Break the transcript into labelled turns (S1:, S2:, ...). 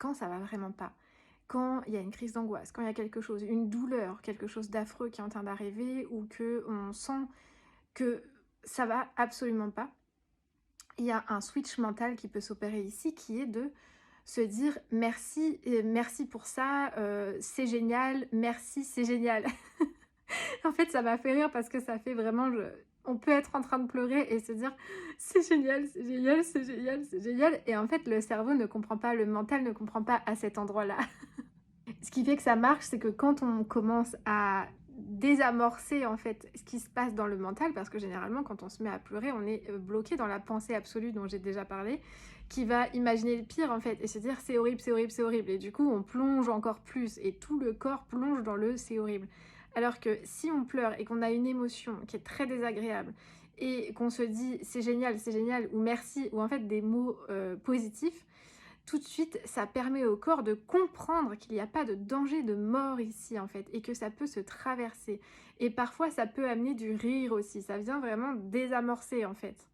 S1: quand ça va vraiment pas, quand il y a une crise d'angoisse, quand il y a quelque chose, une douleur, quelque chose d'affreux qui est en train d'arriver ou que on sent que ça va absolument pas, il y a un switch mental qui peut s'opérer ici qui est de se dire: «Merci et merci pour ça, c'est génial, merci, c'est génial». En fait, ça m'a fait rire parce que ça fait vraiment le on peut être en train de pleurer et se dire: «C'est génial, c'est génial, c'est génial, c'est génial» et en fait, le cerveau ne comprend pas, le mental ne comprend pas à cet endroit-là. Ce qui fait que ça marche, c'est que quand on commence à désamorcer, en fait, ce qui se passe dans le mental, parce que généralement, quand on se met à pleurer, on est, bloqué dans la pensée absolue dont j'ai déjà parlé, qui va imaginer le pire, en fait, et se dire: «C'est horrible, c'est horrible, c'est horrible» et du coup, on plonge encore plus et tout le corps plonge dans le «c'est horrible». Alors que si on pleure et qu'on a une émotion qui est très désagréable et qu'on se dit: c'est génial» ou «merci» ou en fait des mots, positifs, tout de suite, ça permet au corps de comprendre qu'il n'y a pas de danger de mort ici, en fait, et que ça peut se traverser. Et parfois, ça peut amener du rire aussi. Ça vient vraiment désamorcer, en fait.